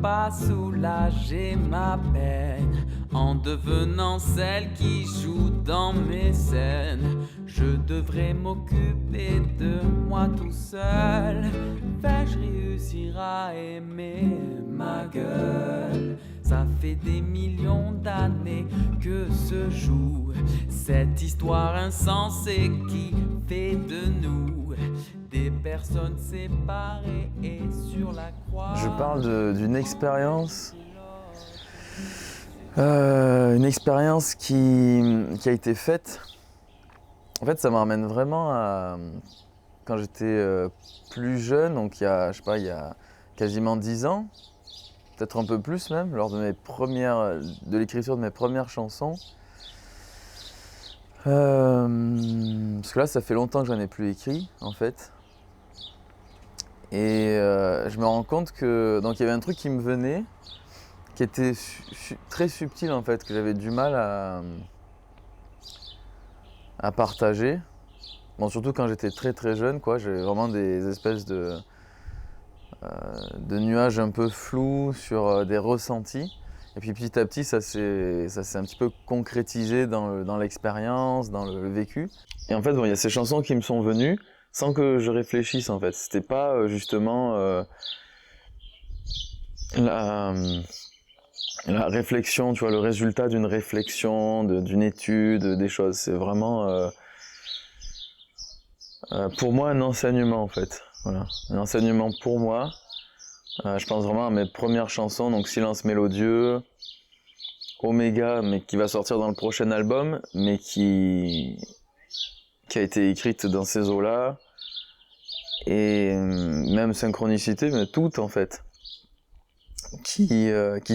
pas soulager ma peine en devenant celle qui joue dans mes scènes. Je devrais m'occuper de moi tout seul. Vais-je réussir à aimer ma gueule? Ça fait des millions d'années que se joue cette histoire insensée qui fait de nous des personnes séparées et sur la croix. Je parle d'une expérience, une expérience qui a été faite. En fait, ça me ramène vraiment à quand j'étais plus jeune, donc il y a quasiment 10 ans, peut-être un peu plus même, lors de l'écriture de mes premières chansons. Parce que là, ça fait longtemps que j'en ai plus écrit, en fait. Et je me rends compte que donc il y avait un truc qui me venait, qui était très subtil en fait, que j'avais du mal à partager. Bon, surtout quand j'étais très très jeune, quoi. J'avais vraiment des espèces de nuages un peu flous sur des ressentis. Et puis petit à petit, ça s'est un petit peu concrétisé dans l'expérience, dans le vécu. Et en fait, bon, il y a ces chansons qui me sont venues sans que je réfléchisse en fait. C'était pas justement la réflexion, tu vois, le résultat d'une réflexion, d'une étude, des choses. C'est vraiment pour moi un enseignement en fait. Voilà, un enseignement pour moi. Je pense vraiment à mes premières chansons, donc Silence mélodieux, Oméga, mais qui va sortir dans le prochain album, mais qui a été écrite dans ces eaux-là. Et même Synchronicité, mais toutes en fait, qui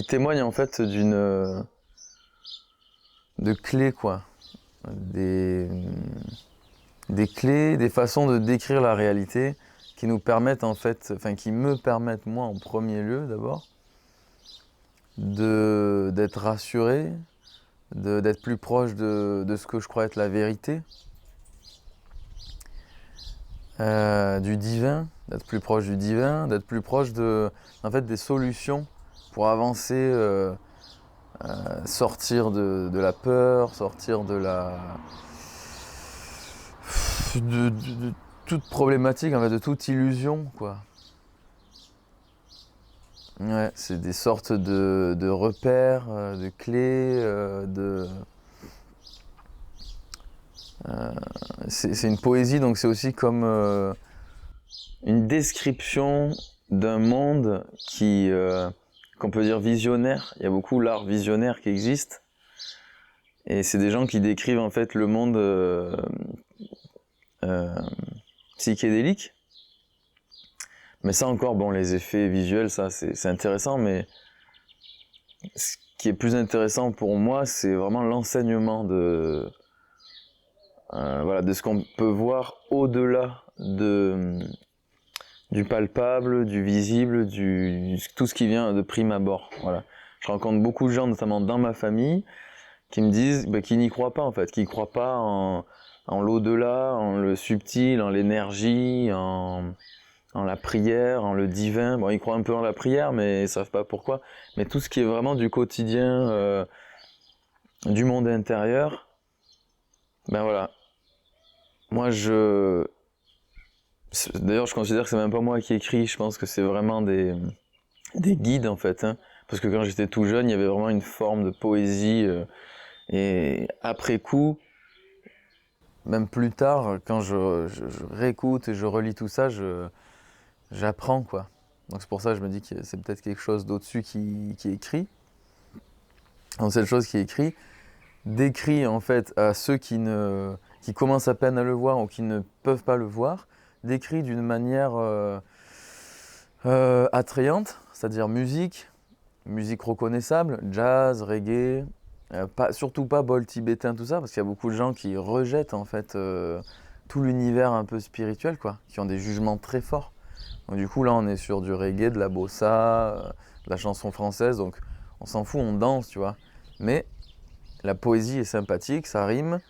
témoignent en fait de clés quoi, des clés, des façons de décrire la réalité qui nous permettent en fait, enfin qui me permettent moi en premier lieu d'abord, d'être rassuré, d'être plus proche de ce que je crois être la vérité. Du divin, d'être plus proche du divin, d'être plus proche en fait, des solutions pour avancer, sortir de la peur, sortir de toute problématique, en fait, de toute illusion, quoi. Ouais, c'est des sortes de repères, de clés, c'est une poésie, donc c'est aussi comme une description d'un monde qu'on peut dire visionnaire. Il y a beaucoup l'art visionnaire qui existe. Et c'est des gens qui décrivent en fait le monde psychédélique. Mais ça encore, bon, les effets visuels, ça c'est intéressant, mais ce qui est plus intéressant pour moi, c'est vraiment l'enseignement de ce qu'on peut voir au-delà du palpable, du visible, tout ce qui vient de prime abord. Voilà. Je rencontre beaucoup de gens, notamment dans ma famille, qui me disent qu'ils n'y croient pas en fait, qui ne croient pas en l'au-delà, en le subtil, en l'énergie, en la prière, en le divin. Bon, ils croient un peu en la prière, mais ils savent pas pourquoi. Mais tout ce qui est vraiment du quotidien, du monde intérieur, ben voilà. Moi, d'ailleurs, je considère que c'est même pas moi qui écris. Je pense que c'est vraiment des guides en fait, hein. Parce que quand j'étais tout jeune, il y avait vraiment une forme de poésie. Et après coup, même plus tard, quand je réécoute et je relis tout ça, j'apprends quoi. Donc c'est pour ça que je me dis que c'est peut-être quelque chose d'au-dessus qui est écrit. Donc cette chose qui est écrit, décrit en fait à ceux qui commencent à peine à le voir ou qui ne peuvent pas le voir, décrit d'une manière attrayante, c'est-à-dire musique reconnaissable, jazz, reggae, surtout pas bol tibétain, tout ça, parce qu'il y a beaucoup de gens qui rejettent en fait tout l'univers un peu spirituel, quoi, qui ont des jugements très forts. Donc du coup là on est sur du reggae, de la bossa, de la chanson française, donc on s'en fout, on danse, tu vois. Mais la poésie est sympathique, ça rime,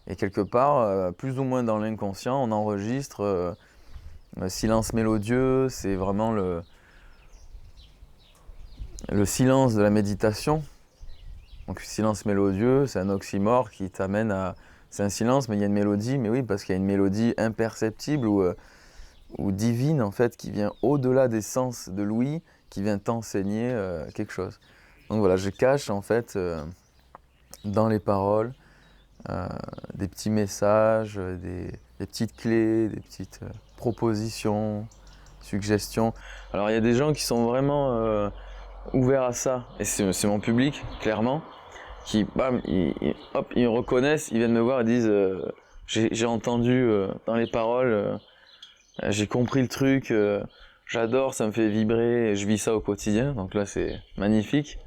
et quelque part, plus ou moins dans l'inconscient, on enregistre Silence mélodieux, c'est vraiment le silence de la méditation. Donc le silence mélodieux, c'est un oxymore qui t'amène à... C'est un silence, mais il y a une mélodie, mais oui, parce qu'il y a une mélodie imperceptible ou divine, en fait, qui vient au-delà des sens de l'ouïe, qui vient t'enseigner quelque chose. Donc voilà, je cache, en fait, dans les paroles, des petits messages, des petites clés, des petites propositions, suggestions. Alors il y a des gens qui sont vraiment ouverts à ça, et c'est mon public, clairement, qui, bam, ils me reconnaissent, ils viennent me voir et disent j'ai entendu dans les paroles, j'ai compris le truc, j'adore, ça me fait vibrer, et je vis ça au quotidien, donc là c'est magnifique.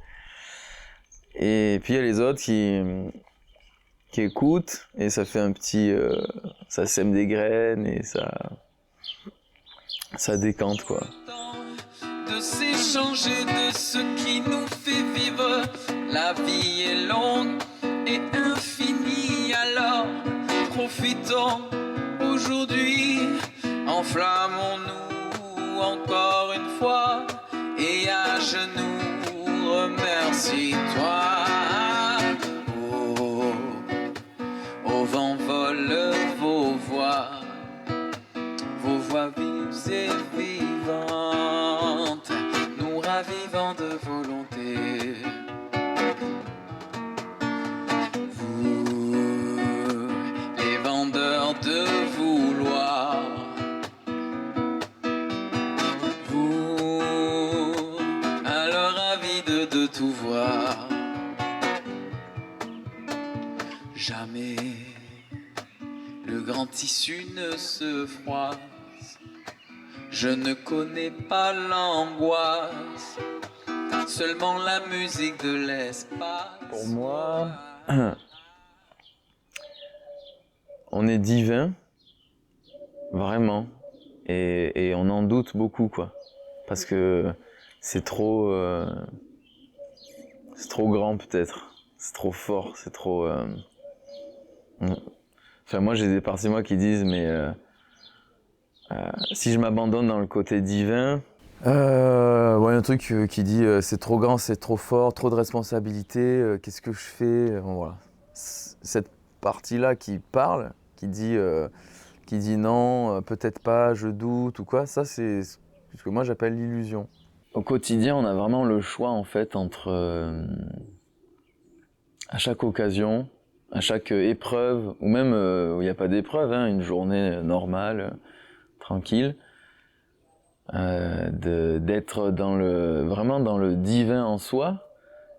Et puis il y a les autres qui écoutent, et ça fait un petit... ça sème des graines, et ça décante, quoi. De s'échanger de ce qui nous fait vivre. La vie est longue et infinie, alors profitons aujourd'hui. Enflammons-nous encore une fois et à genoux remercie-toi. Oh, au vent volent vos voix vives et vivantes, nous ravivant de volonté. Vous, les vendeurs de vouloir, vous, alors avides de tout voir. Jamais le grand tissu ne se froisse. Je ne connais pas l'angoisse, seulement la musique de l'espace. Pour moi, on est divin, vraiment, et on en doute beaucoup, quoi. Parce que c'est trop grand, peut-être. C'est trop fort, c'est trop... Enfin, moi, j'ai des parties de moi qui disent, mais... si je m'abandonne dans le côté divin, il y a un truc qui dit c'est trop grand, c'est trop fort, trop de responsabilités, qu'est-ce que je fais, bon, voilà. Cette partie-là qui parle, qui dit non, peut-être pas, je doute ou quoi, ça c'est ce que moi j'appelle l'illusion. Au quotidien, on a vraiment le choix en fait entre à chaque occasion, à chaque épreuve, ou même où il n'y a pas d'épreuve, hein, une journée normale, tranquille, d'être vraiment dans le divin en soi,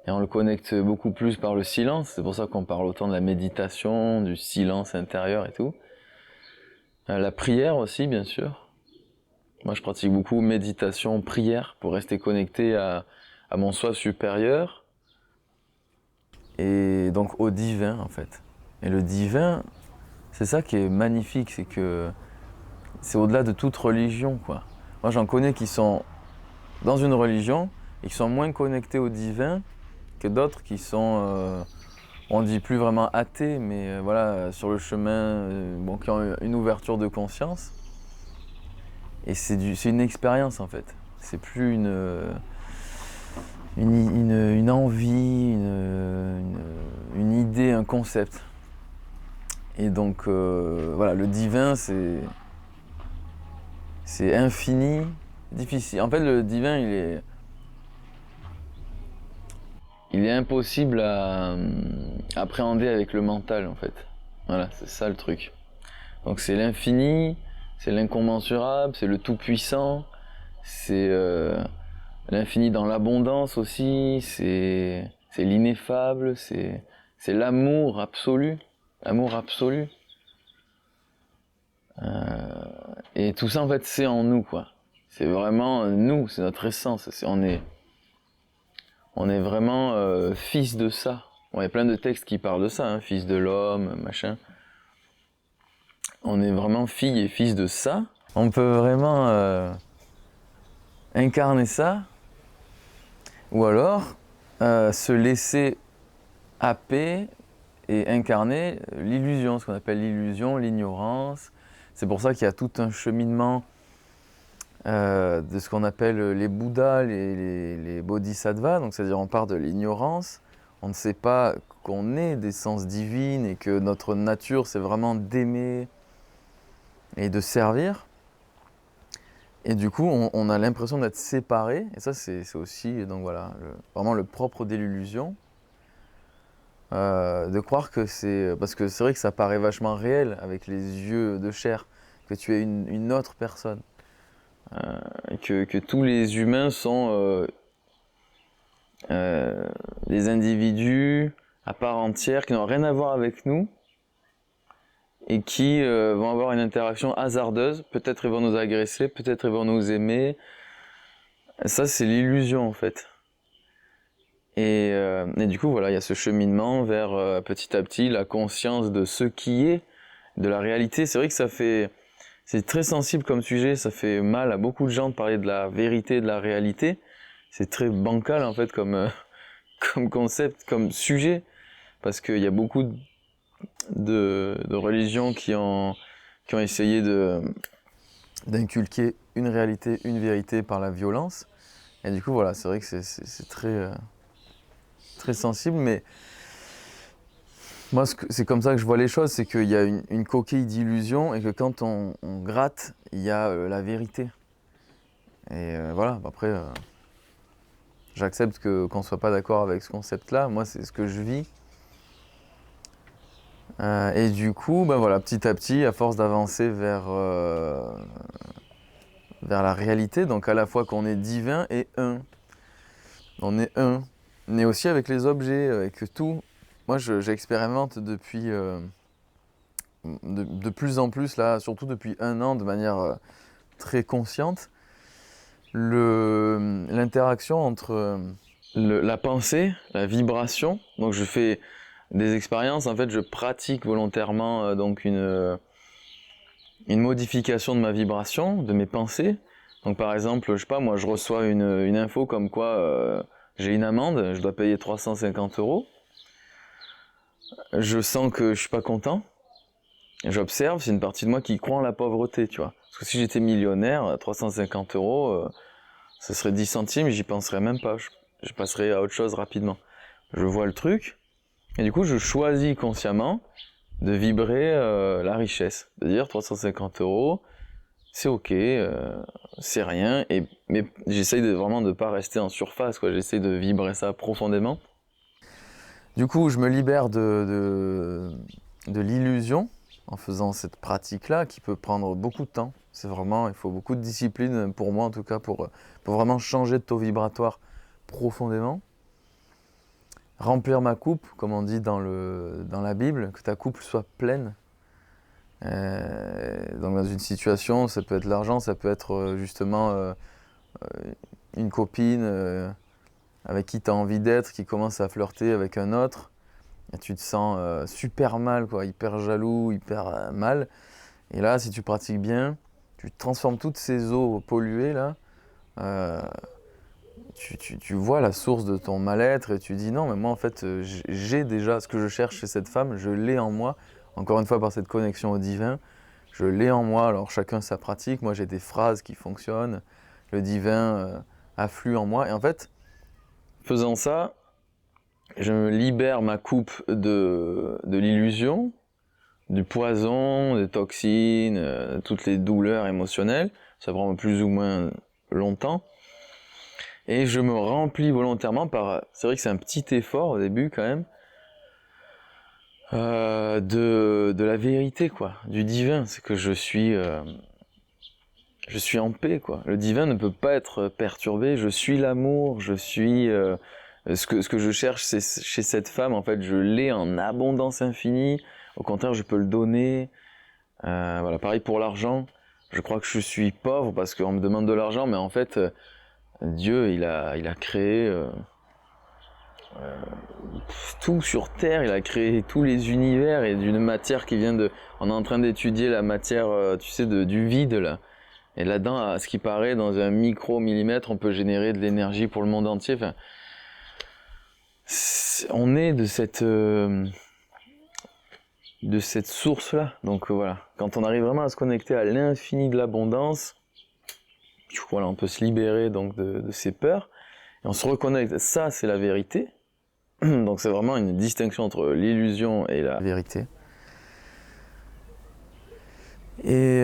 et on le connecte beaucoup plus par le silence. C'est pour ça qu'on parle autant de la méditation, du silence intérieur et tout. La prière aussi, bien sûr. Moi, je pratique beaucoup méditation, prière, pour rester connecté à mon soi supérieur, et donc au divin, en fait. Et le divin, c'est ça qui est magnifique, c'est que c'est au-delà de toute religion, quoi. Moi, j'en connais qui sont dans une religion et qui sont moins connectés au divin que d'autres qui sont, on dit plus vraiment athées, mais voilà, sur le chemin, bon, qui ont une ouverture de conscience. Et c'est une expérience, en fait. C'est plus une envie, une idée, un concept. Et donc, voilà, le divin, c'est infini, difficile. En fait, le divin, il est impossible à appréhender avec le mental, en fait. Voilà, c'est ça le truc. Donc c'est l'infini, c'est l'incommensurable, c'est le tout-puissant, c'est l'infini dans l'abondance aussi, c'est l'ineffable, c'est l'amour absolu, l'amour absolu. Et tout ça, en fait, c'est en nous, quoi. C'est vraiment nous, c'est notre essence. On est vraiment fils de ça. Bon, il y a plein de textes qui parlent de ça, hein, fils de l'homme, machin. On est vraiment fille et fils de ça. On peut vraiment incarner ça, ou alors se laisser happer et incarner l'illusion, ce qu'on appelle l'illusion, l'ignorance. C'est pour ça qu'il y a tout un cheminement de ce qu'on appelle les Bouddhas, les Bodhisattvas, donc c'est-à-dire on part de l'ignorance, on ne sait pas qu'on est d'essence divine et que notre nature c'est vraiment d'aimer et de servir. Et du coup on a l'impression d'être séparés, et ça c'est aussi donc voilà, vraiment le propre de l'illusion, de croire que c'est... Parce que c'est vrai que ça paraît vachement réel avec les yeux de chair, que tu es une autre personne. Et que tous les humains sont des individus à part entière qui n'ont rien à voir avec nous et qui vont avoir une interaction hasardeuse. Peut-être ils vont nous agresser, peut-être ils vont nous aimer. Ça, c'est l'illusion en fait. Et du coup, voilà, il y a ce cheminement vers petit à petit la conscience de ce qui est, de la réalité. C'est vrai que c'est très sensible comme sujet, ça fait mal à beaucoup de gens de parler de la vérité, de la réalité. C'est très bancal en fait comme concept, comme sujet, parce qu'il y a beaucoup de religions qui ont essayé d'inculquer une réalité, une vérité par la violence. Et du coup, voilà, c'est vrai que c'est très sensible, mais moi, c'est comme ça que je vois les choses, c'est qu'il y a une coquille d'illusion et que quand on gratte, il y a la vérité. Et voilà, après, j'accepte qu'on ne soit pas d'accord avec ce concept-là. Moi, c'est ce que je vis. Et du coup, ben voilà, petit à petit, à force d'avancer vers la réalité, donc à la fois qu'on est divin et un. On est un. Mais aussi avec les objets, avec tout. Moi, j'expérimente depuis de plus en plus, là, surtout depuis 1 an, de manière très consciente, l'interaction entre la pensée, la vibration. Donc je fais des expériences, en fait je pratique volontairement donc une modification de ma vibration, de mes pensées. Donc par exemple, je sais pas, moi je reçois une info comme quoi j'ai une amende, je dois payer 350 €. Je sens que je suis pas content. J'observe, c'est une partie de moi qui croit en la pauvreté, tu vois. Parce que si j'étais millionnaire, 350 €, ce serait 10 centimes, j'y penserais même pas. Je passerais à autre chose rapidement. Je vois le truc, et du coup je choisis consciemment de vibrer la richesse. De dire 350 €, c'est ok, c'est rien, mais j'essaye vraiment de pas rester en surface, quoi. J'essaye de vibrer ça profondément. Du coup, je me libère de l'illusion en faisant cette pratique-là qui peut prendre beaucoup de temps. C'est vraiment, il faut beaucoup de discipline, pour moi en tout cas, pour vraiment changer de taux vibratoire profondément. Remplir ma coupe, comme on dit dans la Bible, que ta coupe soit pleine. Donc dans une situation, ça peut être l'argent, ça peut être justement une copine avec qui tu as envie d'être, qui commence à flirter avec un autre, et tu te sens super mal, quoi, hyper jaloux, hyper mal. Et là, si tu pratiques bien, tu transformes toutes ces eaux polluées là, tu vois la source de ton mal-être et tu dis non, mais moi en fait j'ai déjà ce que je cherche chez cette femme, je l'ai en moi, encore une fois par cette connexion au divin, je l'ai en moi. Alors chacun sa pratique, moi j'ai des phrases qui fonctionnent, le divin afflue en moi, et en fait, faisant ça, je me libère ma coupe de l'illusion, du poison, des toxines, toutes les douleurs émotionnelles. Ça prend plus ou moins longtemps. Et je me remplis volontairement par... C'est vrai que c'est un petit effort au début quand même. De la vérité, quoi. Du divin. C'est que je suis en paix, quoi. Le divin ne peut pas être perturbé. Je suis l'amour. Je suis... ce que je cherche, c'est chez cette femme, en fait, je l'ai en abondance infinie. Au contraire, je peux le donner. Voilà, pareil pour l'argent. Je crois que je suis pauvre parce qu'on me demande de l'argent, mais en fait, Dieu, il a créé tout sur Terre. Il a créé tous les univers et d'une matière qui vient de... On est en train d'étudier la matière, tu sais, du vide, là. Et là-dedans, à ce qui paraît, dans un micro-millimètre, on peut générer de l'énergie pour le monde entier. Enfin, on est de cette source-là. Donc voilà, quand on arrive vraiment à se connecter à l'infini de l'abondance, du coup, voilà, on peut se libérer donc de ses peurs, et on se reconnecte. Ça, c'est la vérité. Donc c'est vraiment une distinction entre l'illusion et la vérité. Et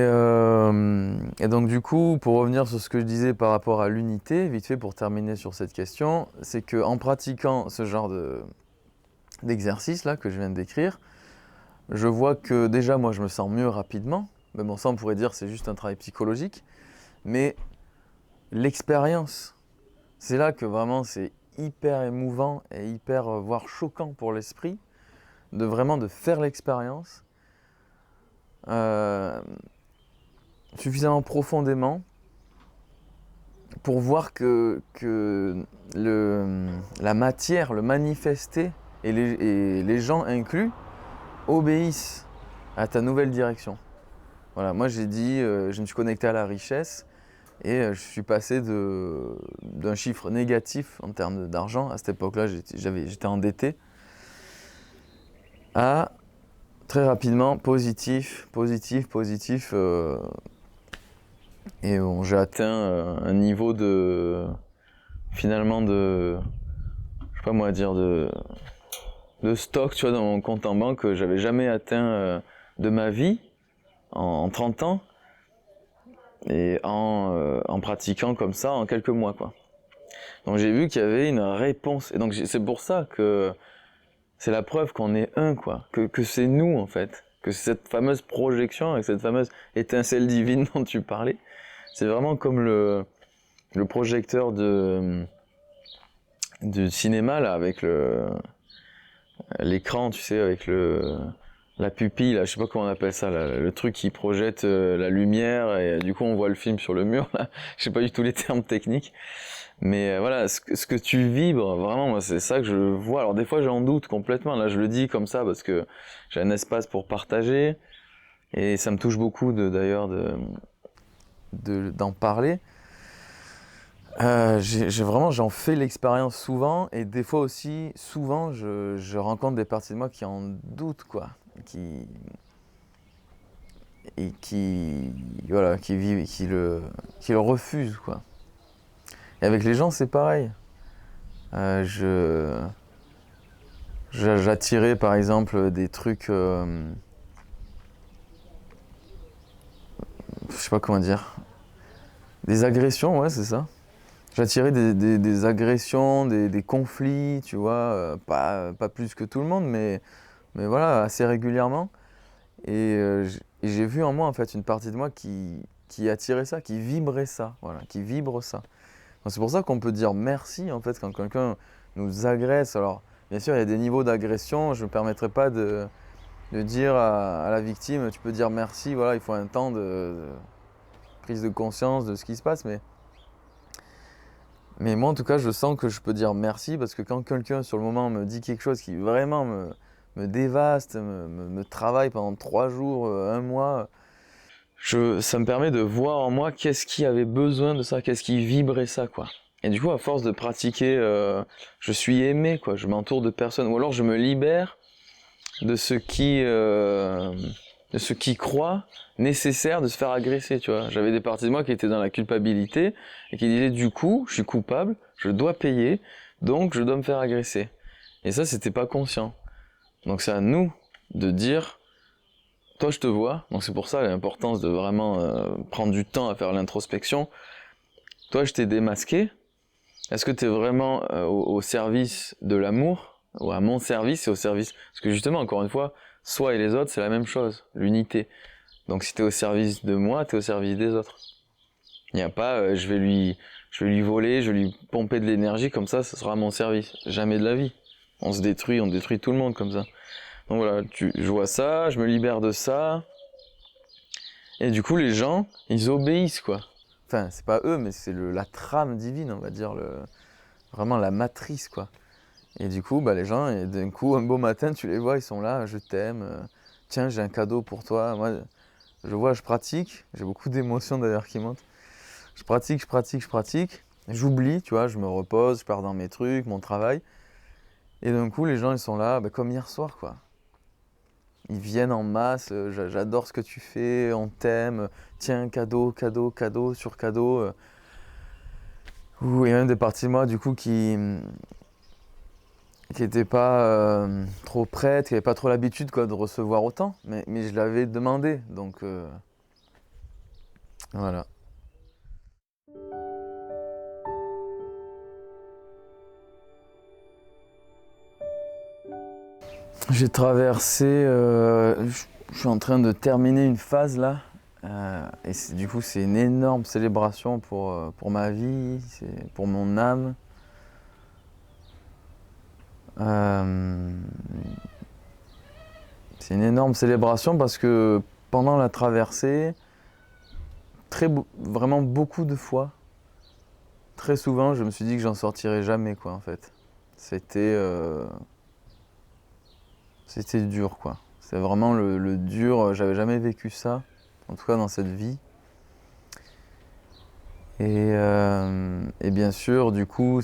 donc du coup, pour revenir sur ce que je disais par rapport à l'unité, vite fait pour terminer sur cette question, c'est qu'en pratiquant ce genre d'exercice là que je viens de décrire, je vois que déjà moi je me sens mieux rapidement, mais bon ça on pourrait dire c'est juste un travail psychologique, mais l'expérience, c'est là que vraiment c'est hyper émouvant et hyper, voire choquant pour l'esprit, de faire l'expérience suffisamment profondément pour voir que la matière, le manifesté et les gens inclus obéissent à ta nouvelle direction. Voilà, moi j'ai dit, je me suis connecté à la richesse et je suis passé d'un chiffre négatif en termes d'argent, à cette époque-là j'étais endetté, à très rapidement positif, et bon, j'ai atteint un niveau finalement je sais pas moi dire, de stock, tu vois, dans mon compte en banque que j'avais jamais atteint de ma vie en 30 ans, et en pratiquant comme ça en quelques mois, quoi. Donc j'ai vu qu'il y avait une réponse, et donc c'est pour ça que c'est la preuve qu'on est un, quoi, que c'est nous en fait, que cette fameuse projection avec cette fameuse étincelle divine dont tu parlais, c'est vraiment comme le projecteur du cinéma là, avec l'écran, tu sais, avec la pupille, là, je sais pas comment on appelle ça, là, le truc qui projette la lumière, et du coup on voit le film sur le mur, là. Je sais pas du tout les termes techniques, mais voilà, ce que tu vibres, vraiment, moi c'est ça que je vois. Alors des fois j'en doute complètement, là je le dis comme ça parce que j'ai un espace pour partager, et ça me touche beaucoup d'ailleurs d'en parler. J'en fais l'expérience souvent, et des fois aussi, souvent, je rencontre des parties de moi qui en doutent, quoi, qui vivent, qui le refusent, quoi. Et avec les gens, c'est pareil. J'attirais par exemple des trucs, je sais pas comment dire, des agressions, ouais, c'est ça. J'attirais des agressions, des conflits, tu vois, pas plus que tout le monde, mais voilà, assez régulièrement. Et j'ai vu en moi, en fait, une partie de moi qui attirait ça, qui vibrait ça, voilà, qui vibre ça. Donc c'est pour ça qu'on peut dire merci, en fait, quand quelqu'un nous agresse. Alors, bien sûr, il y a des niveaux d'agression, je ne me permettrai pas de dire à la victime, tu peux dire merci, voilà, il faut un temps de prise de conscience de ce qui se passe, mais moi, en tout cas, je sens que je peux dire merci, parce que quand quelqu'un, sur le moment, me dit quelque chose qui vraiment me dévaste, me travaille pendant 3 jours, 1 mois, ça me permet de voir en moi qu'est-ce qui avait besoin de ça, qu'est-ce qui vibrait ça, quoi. Et du coup, à force de pratiquer, je suis aimé, quoi. Je m'entoure de personnes, ou alors je me libère de ce qui croit nécessaire de se faire agresser, tu vois. J'avais des parties de moi qui étaient dans la culpabilité et qui disaient, du coup, je suis coupable, je dois payer, donc je dois me faire agresser. Et ça, c'était pas conscient. Donc c'est à nous de dire, toi je te vois, donc c'est pour ça l'importance de vraiment prendre du temps à faire l'introspection. Toi je t'ai démasqué, est-ce que tu es vraiment au service de l'amour, ou à mon service et au service... Parce que justement, encore une fois, soi et les autres c'est la même chose, l'unité. Donc si tu es au service de moi, tu es au service des autres. Il n'y a pas je vais lui voler, je vais lui pomper de l'énergie, comme ça sera à mon service. Jamais de la vie. On détruit tout le monde comme ça. Donc voilà, je vois ça, je me libère de ça. Et du coup, les gens, ils obéissent, quoi. Enfin, c'est pas eux, mais c'est la trame divine, on va dire, vraiment la matrice, quoi. Et du coup, les gens, et d'un coup, un beau matin, tu les vois, ils sont là, je t'aime, tiens, j'ai un cadeau pour toi. Moi, je pratique, j'ai beaucoup d'émotions d'ailleurs qui montent. Je pratique, j'oublie, tu vois, je me repose, je pars dans mes trucs, mon travail. Et d'un coup, les gens, ils sont là, comme hier soir, quoi. Ils viennent en masse, j'adore ce que tu fais, on t'aime, tiens, cadeau sur cadeau. où il y a même des parties de moi du coup qui n'étaient pas trop prêtes, qui n'avaient pas trop l'habitude quoi, de recevoir autant, mais je l'avais demandé, donc voilà. J'ai traversé, je suis en train de terminer une phase là, et du coup c'est une énorme célébration pour ma vie, pour mon âme. C'est une énorme célébration parce que pendant la traversée, vraiment beaucoup de fois, très souvent, je me suis dit que j'en sortirais jamais quoi en fait. C'était dur quoi. C'est vraiment le dur, j'avais jamais vécu ça, en tout cas dans cette vie. Et bien sûr, du coup,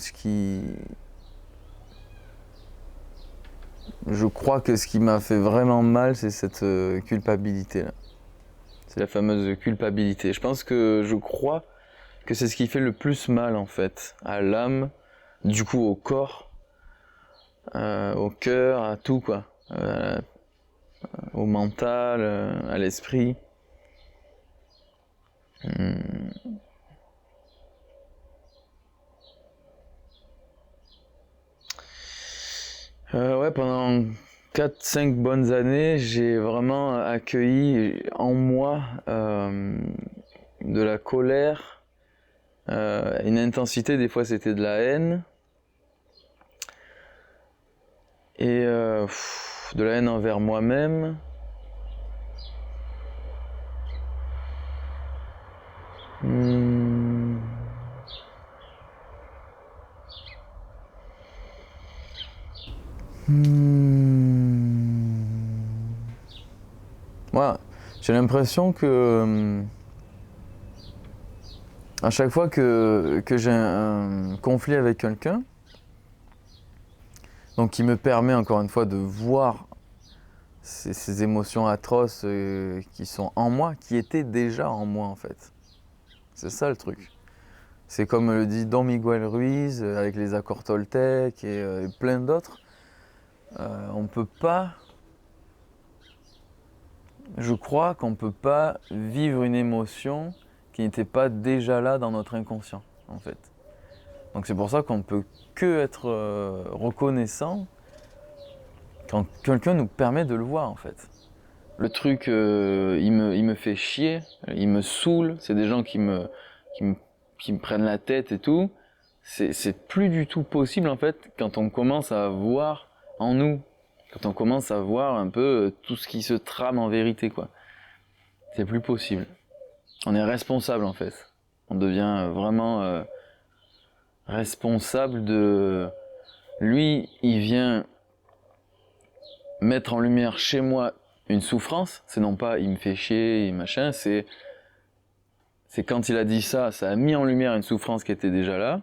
je crois que ce qui m'a fait vraiment mal, c'est cette culpabilité-là. C'est la fameuse culpabilité. Je crois que c'est ce qui fait le plus mal en fait, à l'âme, du coup au corps, au cœur, à tout quoi, au mental, à l'esprit. Ouais, pendant 4-5 bonnes années, j'ai vraiment accueilli en moi de la colère, une intensité, des fois c'était de la haine, et de la haine envers moi-même. Voilà. J'ai l'impression que à chaque fois que j'ai un conflit avec quelqu'un, donc qui me permet encore une fois de voir ces émotions atroces qui sont en moi, qui étaient déjà en moi en fait. C'est ça le truc. C'est comme le dit Don Miguel Ruiz avec les accords toltèques et plein d'autres. On peut pas, je crois qu'on peut pas vivre une émotion qui n'était pas déjà là dans notre inconscient en fait. Donc c'est pour ça qu'on ne peut que être reconnaissant quand quelqu'un nous permet de le voir en fait. Le truc, il me fait chier, il me saoule, c'est des gens qui me prennent la tête et tout. C'est plus du tout possible en fait quand on commence à voir en nous, quand on commence à voir un peu tout ce qui se trame en vérité quoi. C'est plus possible. On est responsable en fait. On devient vraiment responsable de... Lui, il vient mettre en lumière chez moi une souffrance, c'est non pas il me fait chier et machin, c'est quand il a dit ça, ça a mis en lumière une souffrance qui était déjà là.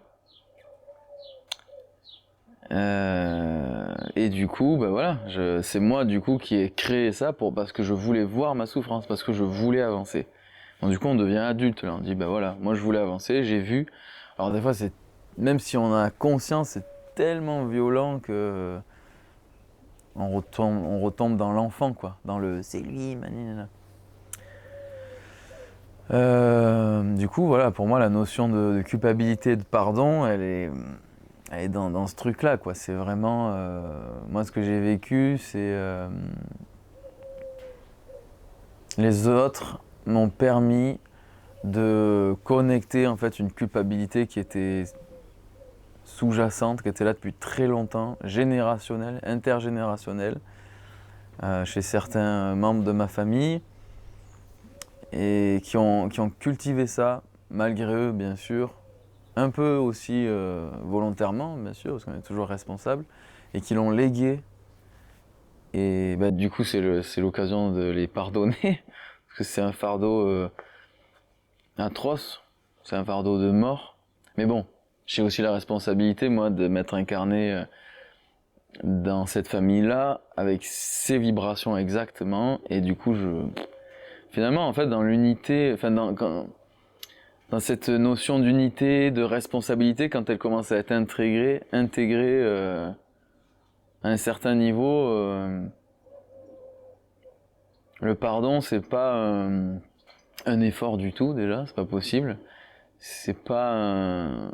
Et du coup, bah voilà, c'est moi du coup qui ai créé ça parce que je voulais voir ma souffrance, parce que je voulais avancer. Donc du coup, on devient adulte là, on dit bah voilà, moi je voulais avancer, j'ai vu. Alors des fois, même si on a conscience, c'est tellement violent que on retombe dans l'enfant quoi, dans le c'est lui, manina. Du coup, voilà, pour moi, la notion de culpabilité et de pardon, elle est dans ce truc-là, quoi. C'est vraiment, moi, ce que j'ai vécu, c'est les autres m'ont permis de connecter en fait une culpabilité qui était sous-jacente, qui était là depuis très longtemps, générationnelle, intergénérationnelle, chez certains membres de ma famille, et qui ont cultivé ça, malgré eux, bien sûr, un peu aussi volontairement, bien sûr, parce qu'on est toujours responsable, et qui l'ont légué. Et bah, du coup, c'est l'occasion de les pardonner, parce que c'est un fardeau atroce, c'est un fardeau de mort. Mais bon, j'ai aussi la responsabilité, moi, de m'être incarné dans cette famille-là, avec ces vibrations exactement, et du coup, finalement, en fait, dans l'unité, enfin, dans cette notion d'unité, de responsabilité, quand elle commence à être intégrée à un certain niveau, le pardon, c'est pas un effort du tout déjà, c'est pas possible. C'est pas un...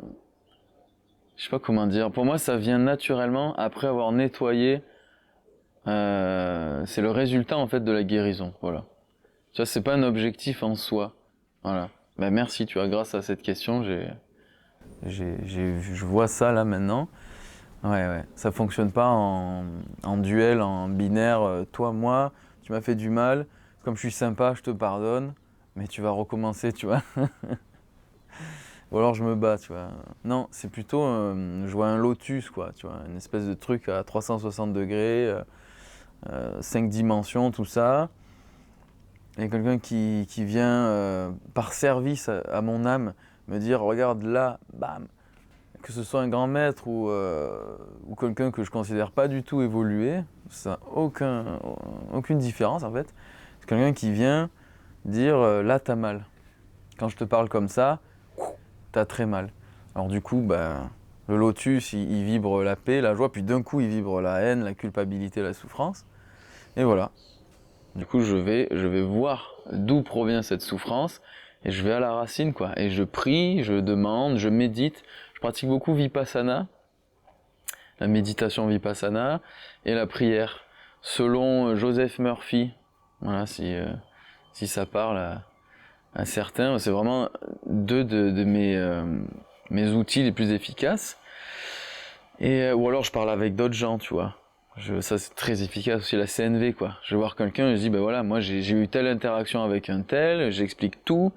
Je sais pas comment dire. Pour moi, ça vient naturellement après avoir nettoyé. C'est le résultat en fait de la guérison. Voilà. Tu vois, c'est pas un objectif en soi. Voilà. Ben merci, tu vois, grâce à cette question, je vois ça là maintenant. Ouais. Ça fonctionne pas en duel, en binaire. Toi, moi, tu m'as fait du mal. Comme je suis sympa, je te pardonne. Mais tu vas recommencer, tu vois. Ou alors je me bats, tu vois. Non, c'est plutôt, je vois un lotus, quoi, tu vois, une espèce de truc à 360 degrés, 5 dimensions, tout ça. Et quelqu'un qui vient, par service à mon âme, me dire, regarde là, bam. Que ce soit un grand maître ou quelqu'un que je considère pas du tout évolué, ça n'a aucune différence, en fait. C'est quelqu'un qui vient dire, là, t'as mal. Quand je te parle comme ça, t'as très mal. Alors du coup, le lotus, il vibre la paix, la joie, puis d'un coup, il vibre la haine, la culpabilité, la souffrance. Et voilà. Du coup, je vais voir d'où provient cette souffrance, et je vais à la racine, quoi. Et je prie, je demande, je médite. Je pratique beaucoup Vipassana, la méditation Vipassana, et la prière. Selon Joseph Murphy, voilà, si ça parle à certains, c'est vraiment deux de mes outils les plus efficaces. Ou alors je parle avec d'autres gens, tu vois. Ça c'est très efficace aussi, la CNV, quoi. Je vais voir quelqu'un et je dis, ben voilà, moi j'ai eu telle interaction avec un tel, j'explique tout,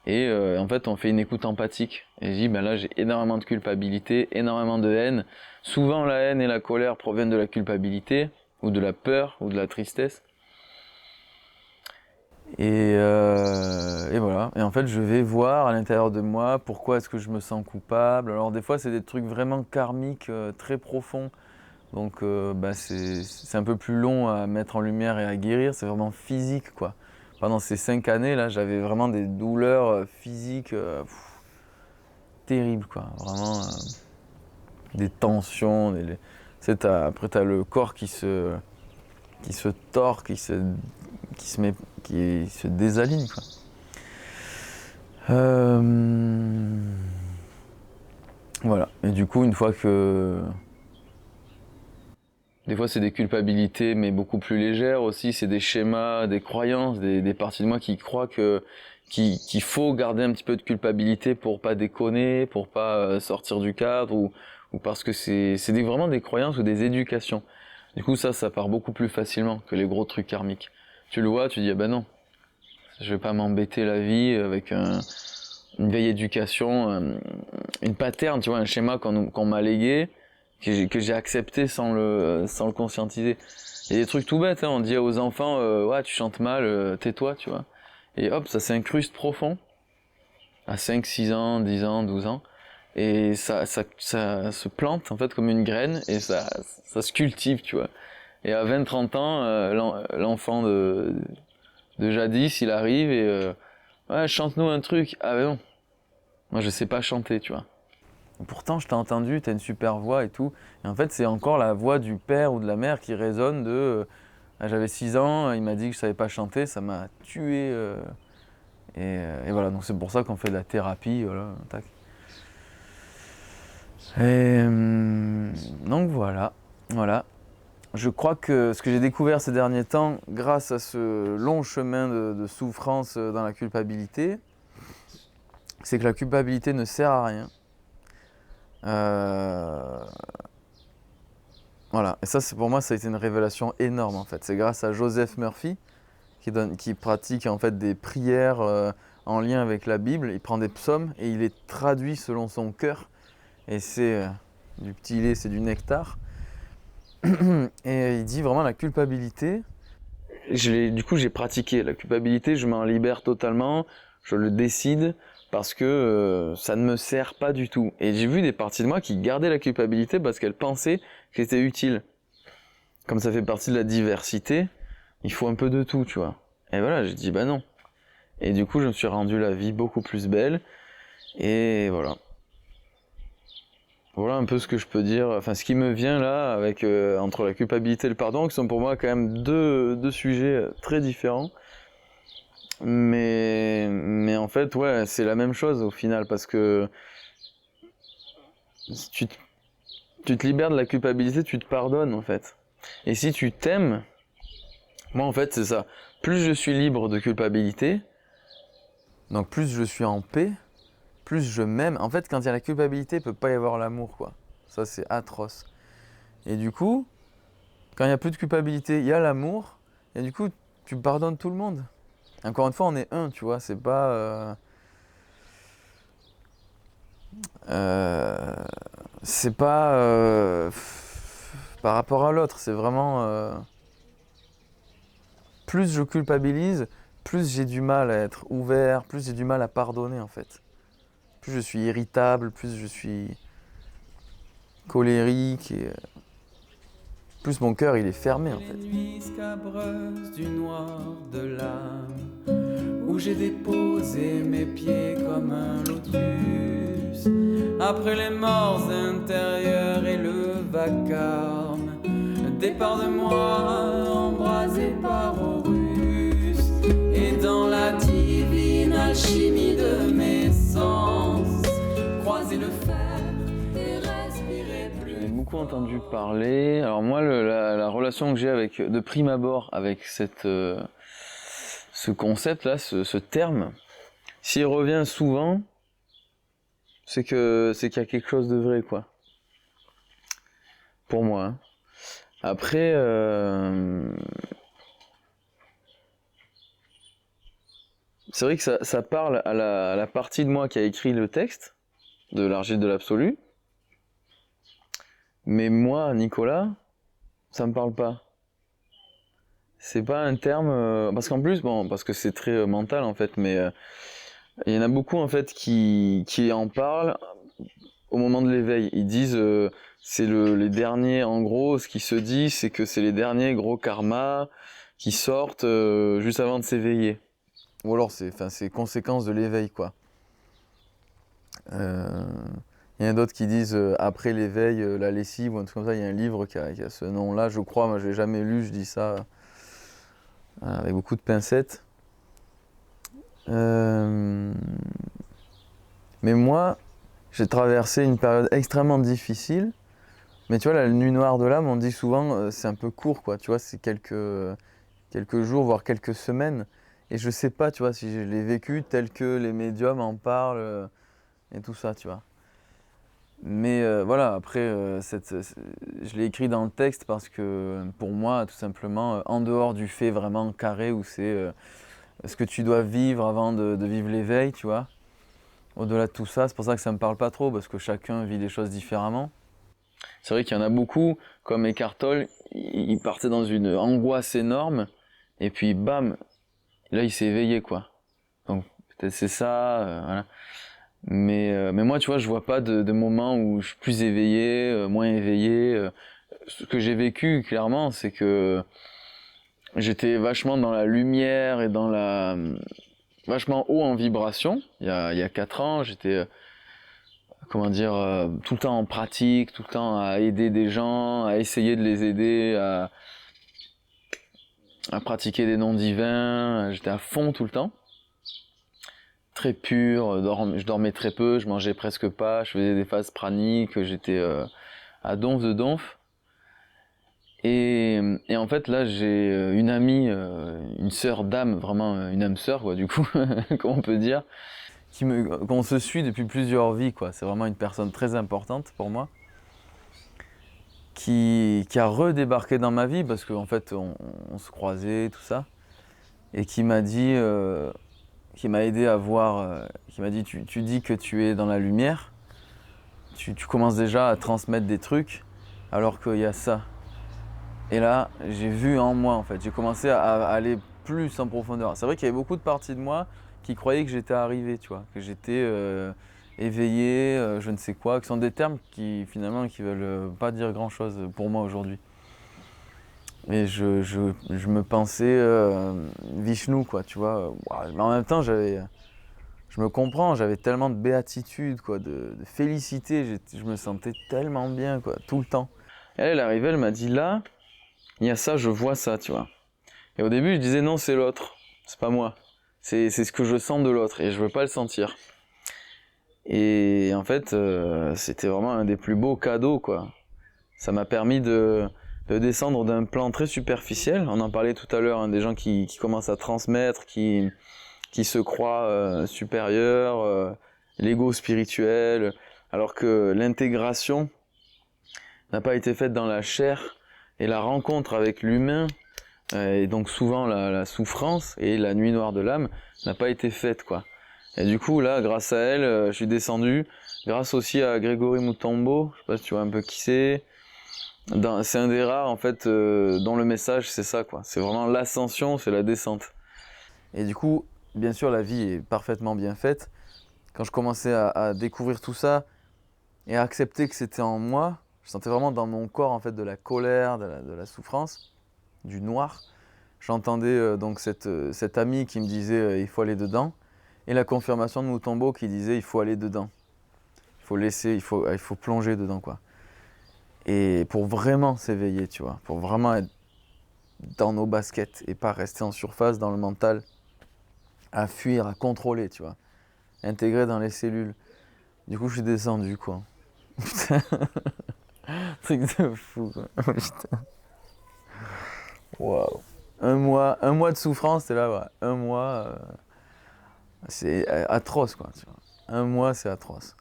et en fait on fait une écoute empathique. Et je dis, ben là j'ai énormément de culpabilité, énormément de haine. Souvent la haine et la colère proviennent de la culpabilité, ou de la peur, ou de la tristesse. Et voilà. Et en fait, je vais voir à l'intérieur de moi pourquoi est-ce que je me sens coupable. Alors des fois, c'est des trucs vraiment karmiques, très profonds. Donc c'est un peu plus long à mettre en lumière et à guérir. C'est vraiment physique, quoi. Pendant ces 5 années, là, j'avais vraiment des douleurs physiques terribles, quoi. Vraiment des tensions. Tu sais, après, t'as le corps qui se tord, qui se désaligne, quoi. Voilà. Et du coup, une fois que... Des fois, c'est des culpabilités, mais beaucoup plus légères aussi. C'est des schémas, des croyances, des parties de moi qui croient qu'il faut garder un petit peu de culpabilité pour pas déconner, pour pas sortir du cadre, ou parce que c'est vraiment des croyances ou des éducations. Du coup, ça part beaucoup plus facilement que les gros trucs karmiques. Tu le vois, tu dis, ah ben non, je vais pas m'embêter la vie avec une vieille éducation, une pattern, tu vois, un schéma qu'on m'a légué, que j'ai accepté sans le conscientiser. Il y a des trucs tout bêtes, hein, on dit aux enfants, ouais, tu chantes mal, tais-toi, tu vois. Et hop, ça s'incruste profond, à 5, 6 ans, 10 ans, 12 ans. Et ça se plante, en fait, comme une graine, et ça se cultive, tu vois. Et à 20, 30 ans, l'enfant de jadis, il arrive et ouais, chante-nous un truc. Ah ben non, moi je sais pas chanter, tu vois. Pourtant je t'ai entendu, t'as une super voix et tout. Et en fait c'est encore la voix du père ou de la mère qui résonne de j'avais 6 ans, il m'a dit que je savais pas chanter, ça m'a tué. Et voilà, donc c'est pour ça qu'on fait de la thérapie, voilà, tac. Et donc voilà. Je crois que ce que j'ai découvert ces derniers temps, grâce à ce long chemin de souffrance dans la culpabilité, c'est que la culpabilité ne sert à rien. Voilà, et ça, pour moi, ça a été une révélation énorme en fait. C'est grâce à Joseph Murphy qui pratique en fait des prières en lien avec la Bible. Il prend des psaumes et il les traduit selon son cœur. Et c'est du petit lait, c'est du nectar. Et il dit vraiment la culpabilité. Du coup, j'ai pratiqué la culpabilité, je m'en libère totalement, je le décide parce que ça ne me sert pas du tout. Et j'ai vu des parties de moi qui gardaient la culpabilité parce qu'elles pensaient que c'était utile. Comme ça fait partie de la diversité, il faut un peu de tout, tu vois. Et voilà, j'ai dit bah non. Et du coup, je me suis rendu la vie beaucoup plus belle. Et voilà. Voilà un peu ce que je peux dire, enfin ce qui me vient là avec entre la culpabilité et le pardon, qui sont pour moi quand même deux sujets très différents. Mais en fait, ouais, c'est la même chose au final, parce que si tu te libères de la culpabilité, tu te pardonnes en fait. Et si tu t'aimes, moi en fait c'est ça, plus je suis libre de culpabilité, donc plus je suis en paix, plus je m'aime. En fait, quand il y a la culpabilité, il ne peut pas y avoir l'amour, quoi. Ça, c'est atroce. Et du coup, quand il n'y a plus de culpabilité, il y a l'amour, et du coup, tu pardonnes tout le monde. Encore une fois, on est un, tu vois, c'est pas... c'est pas par rapport à l'autre, c'est vraiment... plus je culpabilise, plus j'ai du mal à être ouvert, plus j'ai du mal à pardonner, en fait. Plus je suis irritable, plus je suis colérique, et plus mon cœur il est fermé en fait. Les nuits scabreuses du noir de l'âme, où j'ai déposé mes pieds comme un lotus, après les morts intérieures et le vacarme, départ de moi embrasé par Horus, et dans la divine alchimie de mes sens, croiser le fer et respirer plus. J'ai beaucoup entendu parler. Alors moi, la relation que j'ai avec, de prime abord avec ce concept-là, ce terme, s'il revient souvent, c'est qu'il y a quelque chose de vrai, quoi. Pour moi. Hein. Après, c'est vrai que ça parle à la partie de moi qui a écrit le texte de l'Argile de l'Absolu. Mais moi, Nicolas, ça me parle pas. C'est pas un terme parce qu'en plus, bon, parce que c'est très mental en fait, mais il y en a beaucoup en fait qui en parlent au moment de l'éveil. Ils disent c'est les derniers, en gros, ce qui se dit, c'est que c'est les derniers gros karmas qui sortent juste avant de s'éveiller. Ou alors c'est conséquence de l'éveil, quoi. Il y en a d'autres qui disent après l'éveil, la lessive ou un truc comme ça. Il y a un livre qui a ce nom-là, je crois. Moi, je l'ai jamais lu. Je dis ça avec beaucoup de pincettes. Mais moi, j'ai traversé une période extrêmement difficile. Mais tu vois, la nuit noire de l'âme, on dit souvent, c'est un peu court, quoi. Tu vois, c'est quelques jours, voire quelques semaines. Et je sais pas, tu vois, si je l'ai vécu tel que les médiums en parlent et tout ça, tu vois. Mais voilà, après, je l'ai écrit dans le texte parce que pour moi, tout simplement, en dehors du fait vraiment carré où c'est ce que tu dois vivre avant de vivre l'éveil, tu vois. Au-delà de tout ça, c'est pour ça que ça me parle pas trop, parce que chacun vit les choses différemment. C'est vrai qu'il y en a beaucoup, comme Eckhart Tolle, il partait dans une angoisse énorme, et puis bam, là il s'est éveillé, quoi. Donc peut-être c'est ça, voilà. Mais moi, tu vois, je vois pas de moment où je suis plus éveillé, moins éveillé. Ce que j'ai vécu, clairement, c'est que j'étais vachement dans la lumière et dans vachement haut en vibration. Il y a 4 ans, j'étais, comment dire, tout le temps en pratique, tout le temps à aider des gens, à essayer de les aider, à pratiquer des noms divins. J'étais à fond tout le temps. Très pur, je dormais très peu, je mangeais presque pas, je faisais des phases praniques, j'étais à donf de donf. Et en fait là j'ai une amie, une sœur d'âme, vraiment une âme sœur quoi du coup, comme on peut dire, qu'on se suit depuis plusieurs vies quoi. C'est vraiment une personne très importante pour moi, qui a redébarqué dans ma vie parce qu'en fait on se croisait tout ça, et qui m'a dit qui m'a aidé à voir, qui m'a dit tu dis que tu es dans la lumière, tu commences déjà à transmettre des trucs alors qu'il y a ça. Et là, j'ai vu en moi en fait, j'ai commencé à aller plus en profondeur. C'est vrai qu'il y avait beaucoup de parties de moi qui croyaient que j'étais arrivé, tu vois, que j'étais éveillé, je ne sais quoi, qui sont des termes qui finalement qui veulent pas dire grand chose pour moi aujourd'hui. Et je me pensais Vishnu, quoi, tu vois. Mais en même temps, j'avais je me comprends, j'avais tellement de béatitude, quoi, de félicité, je me sentais tellement bien, quoi, tout le temps. Elle est arrivée, elle m'a dit là, il y a ça, je vois ça, tu vois. Et au début, je disais non, c'est l'autre, c'est pas moi. C'est ce que je sens de l'autre et je veux pas le sentir. Et en fait, c'était vraiment un des plus beaux cadeaux, quoi. Ça m'a permis de descendre d'un plan très superficiel. On en parlait tout à l'heure, hein, des gens qui commencent à transmettre, qui se croient supérieurs, l'ego spirituel, alors que l'intégration n'a pas été faite dans la chair et la rencontre avec l'humain, et donc souvent la souffrance et la nuit noire de l'âme n'a pas été faite, quoi. Et du coup là, grâce à elle, je suis descendu, grâce aussi à Grégory Mutombo, je sais pas si tu vois un peu qui c'est. C'est un des rares en fait dont le message c'est ça, quoi. C'est vraiment l'ascension, c'est la descente. Et du coup, bien sûr, la vie est parfaitement bien faite. Quand je commençais à découvrir tout ça et à accepter que c'était en moi, je sentais vraiment dans mon corps en fait de la colère, de la souffrance, du noir. J'entendais donc cette amie qui me disait il faut aller dedans, et la confirmation de Mutombo qui disait il faut aller dedans, il faut laisser, il faut plonger dedans, quoi. Et pour vraiment s'éveiller, tu vois, pour vraiment être dans nos baskets et pas rester en surface dans le mental, à fuir, à contrôler, tu vois, intégré dans les cellules. Du coup, je suis descendu, quoi. Putain, truc de fou, quoi. Putain. Waouh. Un mois de souffrance, t'es là, ouais. Un mois, c'est atroce, quoi. Tu vois. Un mois, c'est atroce.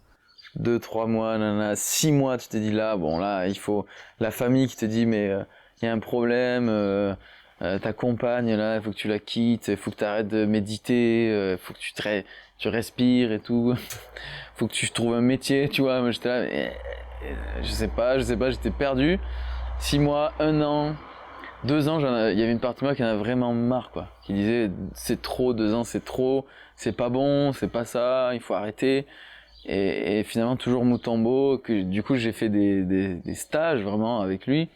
2-3 mois, nanana, 6 mois, tu te dis là, bon là, il faut la famille qui te dit mais il y a un problème, ta compagne là, il faut que tu la quittes, il faut que tu arrêtes de méditer, il faut que tu respires et tout, faut que tu trouves un métier, tu vois. Moi j'étais là, je sais pas, j'étais perdu. 6 mois, 1 an, 2 ans, il y avait une partie de moi qui en a vraiment marre, quoi, qui disait c'est trop, 2 ans c'est trop, c'est pas bon, c'est pas ça, il faut arrêter. Et finalement toujours Mutombo, que du coup j'ai fait des stages vraiment avec lui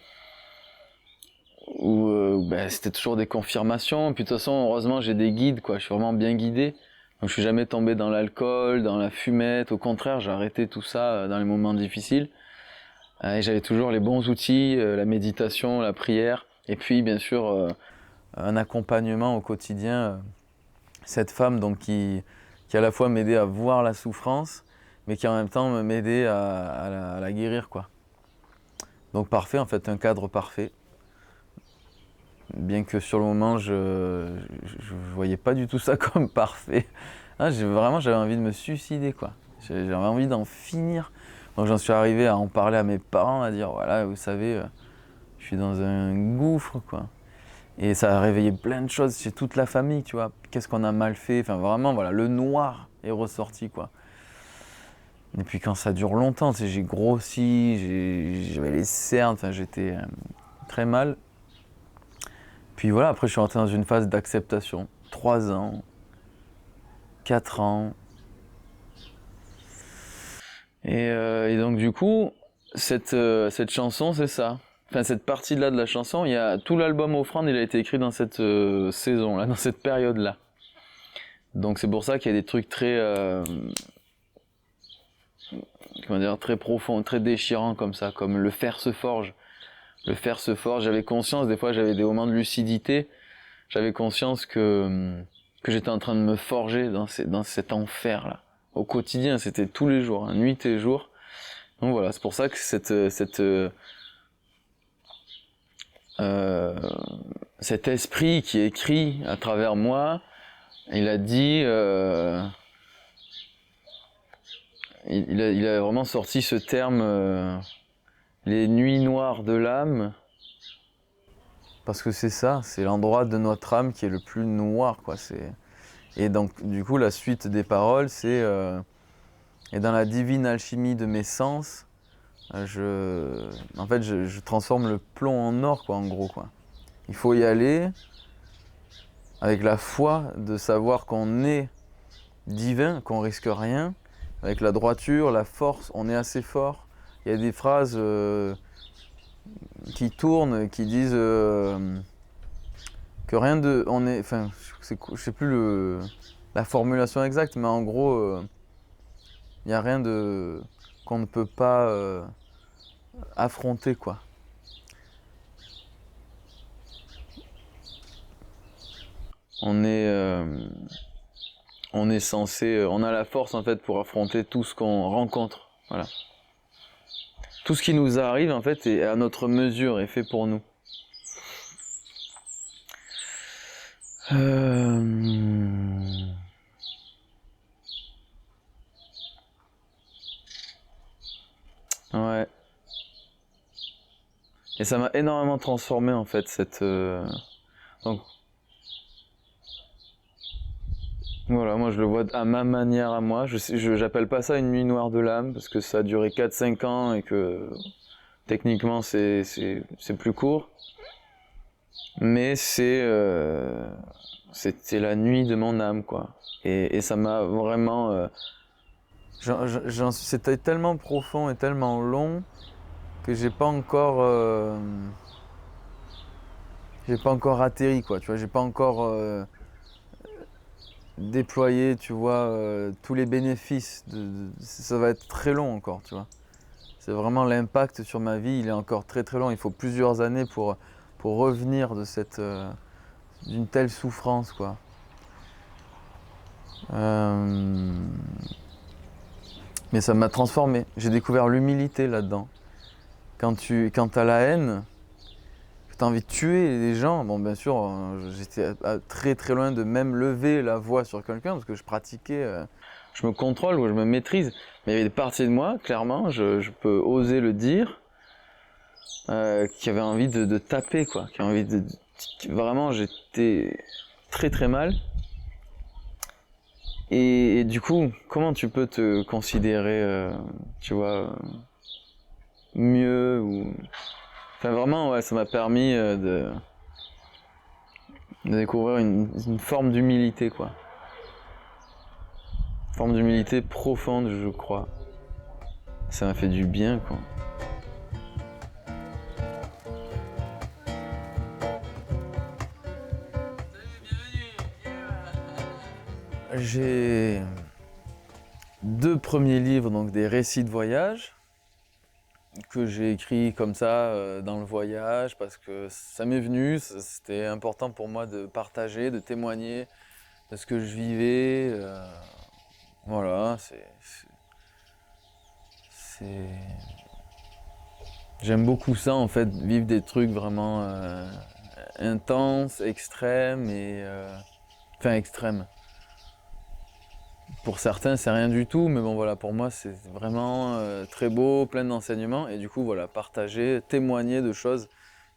où bah, c'était toujours des confirmations. Puis de toute façon heureusement j'ai des guides, quoi, je suis vraiment bien guidé, donc je suis jamais tombé dans l'alcool, dans la fumette. Au contraire, j'ai arrêté tout ça dans les moments difficiles, et j'avais toujours les bons outils, la méditation, la prière, et puis bien sûr un accompagnement au quotidien. Cette femme donc qui à la fois m'aidait à voir la souffrance, mais qui en même temps m'aidait à la guérir, quoi. Donc parfait, en fait, un cadre parfait. Bien que sur le moment, je voyais pas du tout ça comme parfait. Ah, j'avais envie de me suicider, quoi. J'avais envie d'en finir. Donc j'en suis arrivé à en parler à mes parents, à dire, voilà, vous savez, je suis dans un gouffre, quoi. Et ça a réveillé plein de choses chez toute la famille, tu vois. Qu'est-ce qu'on a mal fait? Enfin, vraiment, voilà, le noir est ressorti, quoi. Et puis quand ça dure longtemps, tu sais, j'ai grossi, j'avais les cernes, enfin, j'étais très mal. Puis voilà, après je suis rentré dans une phase d'acceptation. 3 ans, 4 ans. Et donc du coup, cette chanson, c'est ça. Enfin, cette partie-là de la chanson, il y a tout l'album Offrande, il a été écrit dans cette saison-là, dans cette période-là. Donc c'est pour ça qu'il y a des trucs très... comment dire, très profond, très déchirant comme ça, comme le fer se forge. Le fer se forge, j'avais conscience, des fois j'avais des moments de lucidité, j'avais conscience que j'étais en train de me forger dans cet enfer-là. Au quotidien, c'était tous les jours, hein, nuit et jour. Donc voilà, c'est pour ça que cet esprit qui écrit à travers moi, il a dit... il a vraiment sorti ce terme, les nuits noires de l'âme, parce que c'est ça, c'est l'endroit de notre âme qui est le plus noir, quoi. Et donc du coup la suite des paroles, c'est et dans la divine alchimie de mes sens, je transforme le plomb en or, quoi, en gros, quoi. Il faut y aller avec la foi de savoir qu'on est divin, qu'on risque rien, avec la droiture, la force, on est assez fort. Il y a des phrases qui tournent, qui disent que rien de... je sais plus la formulation exacte, mais en gros, il n'y a rien qu'on ne peut pas affronter, quoi. On est censé, on a la force en fait pour affronter tout ce qu'on rencontre, voilà. Tout ce qui nous arrive en fait est à notre mesure, est fait pour nous. Ouais. Et ça m'a énormément transformé en fait donc voilà, moi je le vois à ma manière à moi. J'appelle pas ça une nuit noire de l'âme parce que ça a duré 4-5 ans et que techniquement c'est plus court. Mais c'était la nuit de mon âme, quoi. Et ça m'a vraiment... c'était tellement profond et tellement long que j'ai pas encore atterri, quoi. Tu vois, j'ai pas encore déployé, tu vois, tous les bénéfices. Ça va être très long encore, tu vois. C'est vraiment l'impact sur ma vie, il est encore très très long. Il faut plusieurs années pour revenir de d'une telle souffrance, quoi. Mais ça m'a transformé. J'ai découvert l'humilité là-dedans. Quand t'as la haine, que t'as envie de tuer les gens, bon bien sûr, j'étais très très loin de même lever la voix sur quelqu'un parce que je pratiquais, je me contrôle ou je me maîtrise. Mais il y avait des parties de moi, clairement, je peux oser le dire, qui avaient envie de taper, quoi, qui avaient envie vraiment, j'étais très très mal. Et du coup, comment tu peux te considérer, tu vois, mieux ou... Enfin vraiment, ouais, ça m'a permis de découvrir une forme d'humilité, quoi. Une forme d'humilité profonde, je crois. Ça m'a fait du bien, quoi. J'ai 2 premiers livres, donc des récits de voyage, que j'ai écrits comme ça dans le voyage, parce que ça m'est venu, c'était important pour moi de partager, de témoigner de ce que je vivais. Voilà, j'aime beaucoup ça en fait, vivre des trucs vraiment intenses, extrêmes enfin extrêmes. Pour certains, c'est rien du tout, mais bon voilà, pour moi, c'est vraiment très beau, plein d'enseignements. Et du coup, voilà, partager, témoigner de choses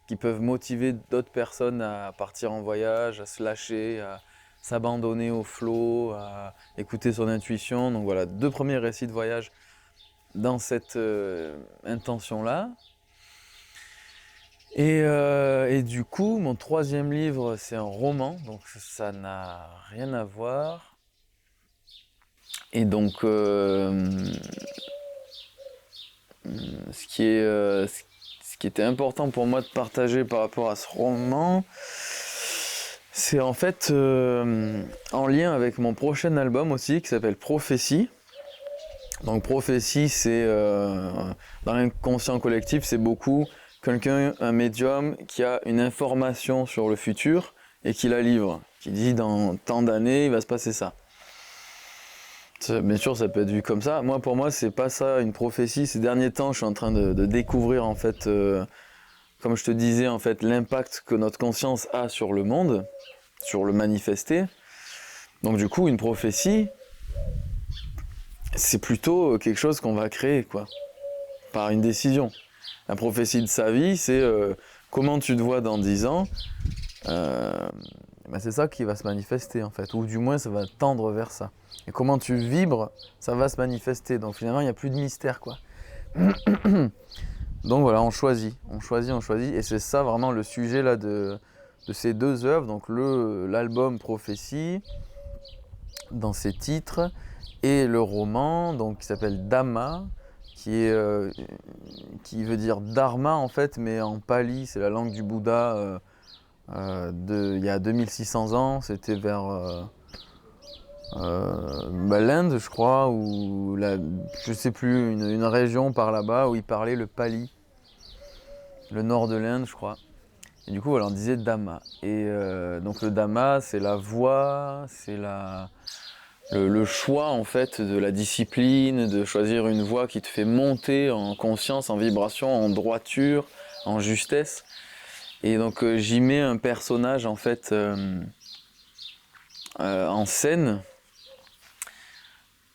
qui peuvent motiver d'autres personnes à partir en voyage, à se lâcher, à s'abandonner au flot, à écouter son intuition. Donc voilà, 2 premiers récits de voyage dans cette intention-là. Et du coup, mon 3e livre, c'est un roman, donc ça n'a rien à voir. Et donc, ce qui était important pour moi de partager par rapport à ce roman, c'est en fait en lien avec mon prochain album aussi, qui s'appelle Prophétie. Donc Prophétie, c'est dans l'inconscient collectif, c'est beaucoup quelqu'un, un médium, qui a une information sur le futur et qui la livre, qui dit dans tant d'années, il va se passer ça. Bien sûr, ça peut être vu comme ça. Moi, pour moi, c'est pas ça une prophétie. Ces derniers temps, je suis en train de découvrir, en fait, comme je te disais, en fait, l'impact que notre conscience a sur le monde, sur le manifesté. Donc, du coup, une prophétie, c'est plutôt quelque chose qu'on va créer, quoi, par une décision. La prophétie de sa vie, c'est comment tu te vois dans 10 ans. Ben c'est ça qui va se manifester, en fait, ou du moins, ça va tendre vers ça. Et comment tu vibres, ça va se manifester. Donc finalement, il n'y a plus de mystère, quoi. Donc voilà, on choisit. Et c'est ça vraiment le sujet là de ces 2 œuvres. Donc l'album Prophétie, dans ses titres, et le roman, donc qui s'appelle Dhamma, qui veut dire Dharma en fait, mais en pali, c'est la langue du Bouddha il y a 2600 ans. C'était vers l'Inde, je crois, ou je sais plus, une région par là-bas où ils parlaient le pali, le nord de l'Inde, je crois. Et du coup, voilà, on disait Dhamma. Et donc le Dhamma, c'est la voie, c'est le choix en fait de la discipline, de choisir une voie qui te fait monter en conscience, en vibration, en droiture, en justesse. Et donc j'y mets un personnage en fait en scène.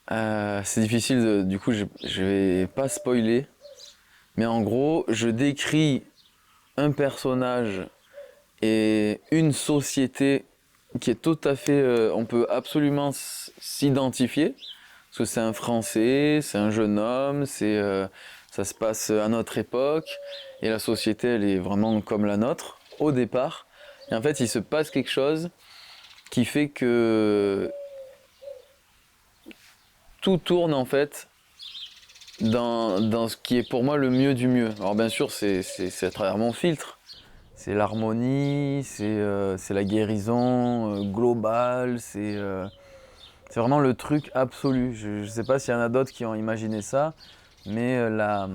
C'est difficile, du coup je vais pas spoiler, mais en gros je décris un personnage et une société qui est tout à fait, on peut absolument s'identifier, parce que c'est un Français, c'est un jeune homme, ça se passe à notre époque, et la société elle est vraiment comme la nôtre au départ, et en fait il se passe quelque chose qui fait que tout tourne en fait dans ce qui est pour moi le mieux du mieux. Alors bien sûr c'est à travers mon filtre, c'est l'harmonie, c'est la guérison globale, c'est vraiment le truc absolu. Je ne sais pas s'il y en a d'autres qui ont imaginé ça, mais la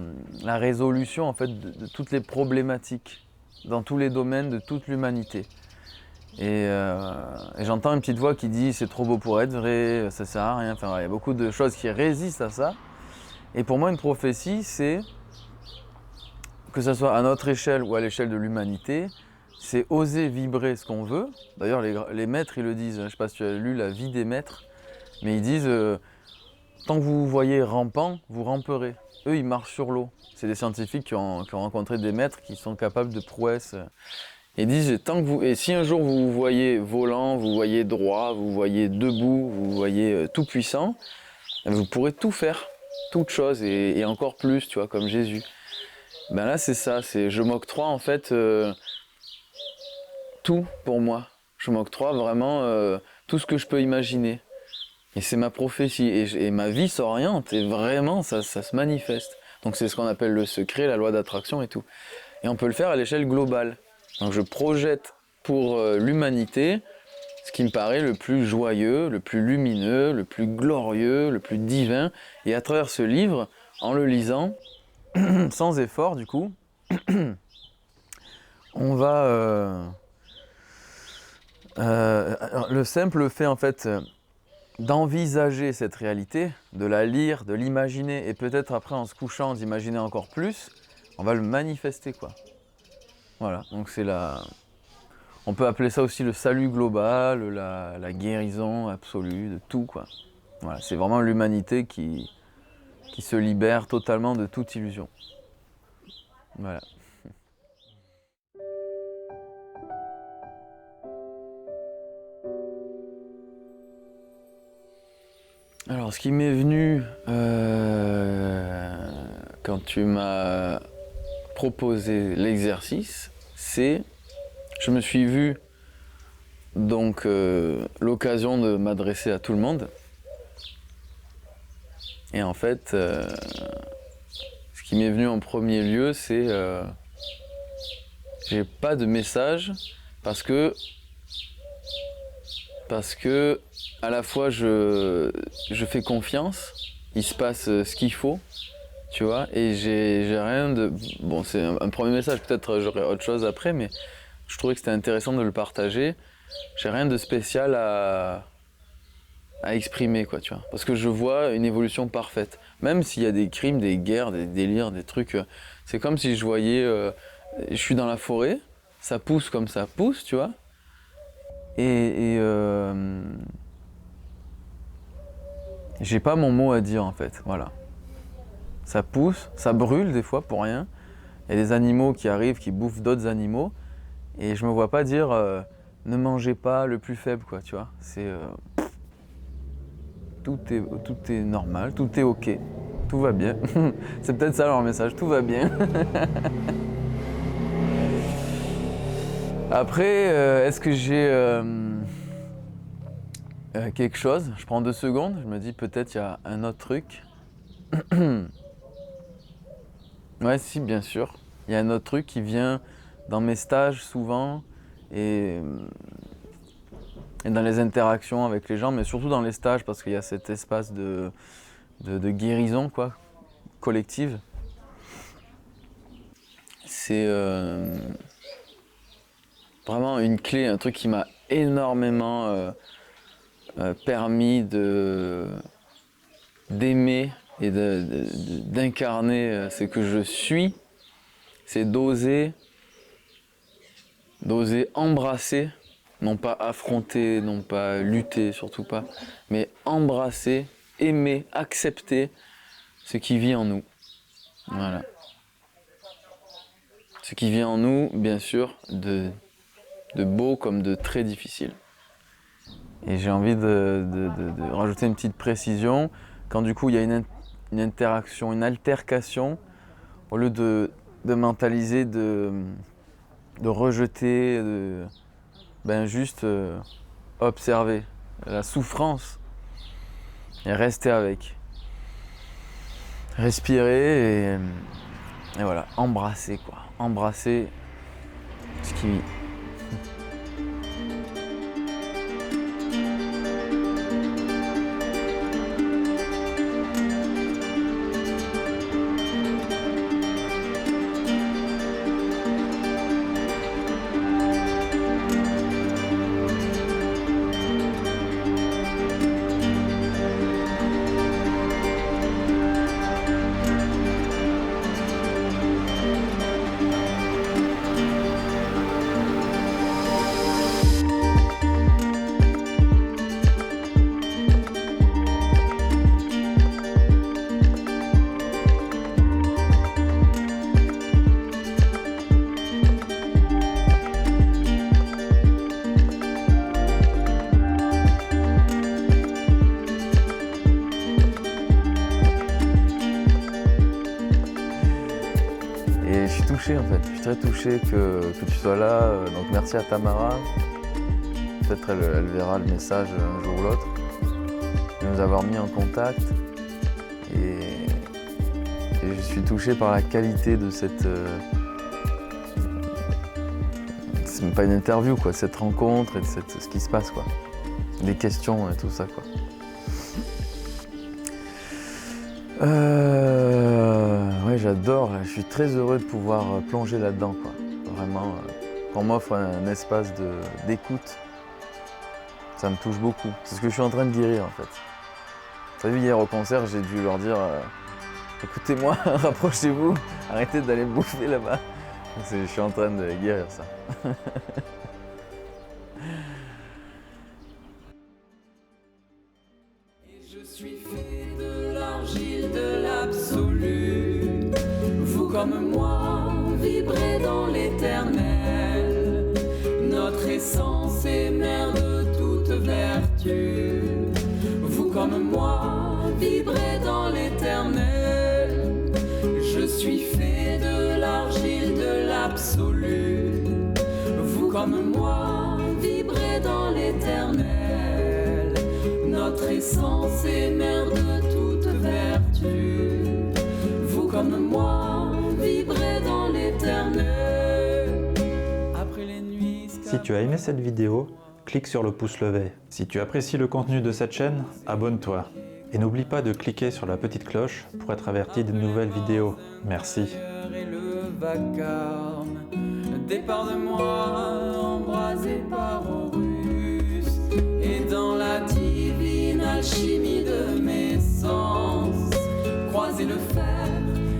résolution en fait de toutes les problématiques dans tous les domaines de toute l'humanité. Et j'entends une petite voix qui dit c'est trop beau pour être vrai, ça sert à rien. Enfin, voilà, il y a beaucoup de choses qui résistent à ça. Et pour moi, une prophétie, c'est, que ce soit à notre échelle ou à l'échelle de l'humanité, c'est oser vibrer ce qu'on veut. D'ailleurs, les maîtres, ils le disent. Je ne sais pas si tu as lu La vie des maîtres, mais ils disent tant que vous vous voyez rampant, vous ramperez. Eux, ils marchent sur l'eau. C'est des scientifiques qui ont rencontré des maîtres qui sont capables de prouesses. Ils disent, et si un jour vous vous voyez volant, vous voyez droit, vous voyez debout, vous voyez tout puissant, vous pourrez tout faire, toute chose et encore plus, tu vois, comme Jésus. Ben là c'est ça, je m'octroie en fait tout pour moi. Je m'octroie vraiment tout ce que je peux imaginer. Et c'est ma prophétie, et ma vie s'oriente, et vraiment ça se manifeste. Donc c'est ce qu'on appelle le secret, la loi d'attraction et tout. Et on peut le faire à l'échelle globale. Donc je projette pour l'humanité ce qui me paraît le plus joyeux, le plus lumineux, le plus glorieux, le plus divin. Et à travers ce livre, en le lisant, sans effort du coup, on va... le simple fait en fait d'envisager cette réalité, de la lire, de l'imaginer, et peut-être après en se couchant d'imaginer encore plus, on va le manifester quoi. Voilà, donc on peut appeler ça aussi le salut global, la guérison absolue de tout quoi. Voilà, c'est vraiment l'humanité qui se libère totalement de toute illusion. Voilà. Alors, ce qui m'est venu quand tu m'as proposé l'exercice, c'est je me suis vu donc l'occasion de m'adresser à tout le monde. Et en fait, ce qui m'est venu en premier lieu, c'est j'ai pas de message parce que à la fois je fais confiance, il se passe ce qu'il faut, tu vois, et j'ai rien de... Bon, c'est un premier message, peut-être j'aurai autre chose après, mais je trouvais que c'était intéressant de le partager. J'ai rien de spécial à exprimer, quoi, tu vois, parce que je vois une évolution parfaite. Même s'il y a des crimes, des guerres, des délires, des trucs, c'est comme si je voyais... je suis dans la forêt, ça pousse comme ça pousse, tu vois, et j'ai pas mon mot à dire en fait, voilà. Ça pousse, ça brûle des fois pour rien. Il y a des animaux qui arrivent, qui bouffent d'autres animaux, et je me vois pas dire ne mangez pas le plus faible, quoi, tu vois. Tout est normal, tout est ok, tout va bien. C'est peut-être ça leur message, tout va bien. Après, est-ce que j'ai quelque chose? Je prends 2 secondes, je me dis peut-être il y a un autre truc. Ouais, si, bien sûr. Il y a un autre truc qui vient dans mes stages souvent. Et et dans les interactions avec les gens, mais surtout dans les stages, parce qu'il y a cet espace de guérison, quoi, collective. C'est vraiment une clé, un truc qui m'a énormément permis d'aimer et d'incarner ce que je suis. C'est d'oser embrasser, non pas affronter, non pas lutter, surtout pas, mais embrasser, aimer, accepter ce qui vit en nous. Voilà. Ce qui vit en nous, bien sûr, de beau comme de très difficile. Et j'ai envie de rajouter une petite précision. Quand du coup il y a une interaction, une altercation, au lieu de mentaliser, de rejeter, juste observer la souffrance et rester avec. Respirer et voilà, embrasser quoi. Embrasser ce qui vit. Et je suis touché en fait, je suis très touché que tu sois là, donc merci à Tamara. Peut-être elle verra le message un jour ou l'autre, de nous avoir mis en contact. Et je suis touché par la qualité de cette... c'est même pas une interview quoi, cette rencontre et de ce qui se passe quoi. Les questions et tout ça quoi. Ouais, j'adore, je suis très heureux de pouvoir plonger là-dedans, quoi. Vraiment, qu'on m'offre un espace d'écoute, ça me touche beaucoup. C'est ce que je suis en train de guérir, en fait. T'as vu, hier au concert, j'ai dû leur dire écoutez-moi, rapprochez-vous, arrêtez d'aller me bouffer là-bas. Je suis en train de guérir ça. Je suis fait de l'argile de l'absolu. Vous comme moi, vibrez dans l'éternel. Notre essence est mère de toute vertu. Vous comme moi, vibrez dans l'éternel. Je suis fait de l'argile de l'absolu. Vous comme moi, vibrez dans l'éternel. Notre essence est mère de toute vertu. Vous comme moi, vibrez dans l'éternel. Après les nuits. Si tu as aimé cette vidéo, clique sur le pouce levé. Si tu apprécies le contenu de cette chaîne, abonne-toi. Et n'oublie pas de cliquer sur la petite cloche pour être averti de nouvelles vidéos. Merci. Et le vacarme, départ de moi, embrasé par Horus. Et dans la divine alchimie de mes sens, croiser le fer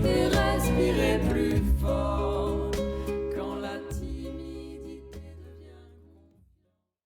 et respirer plus fort.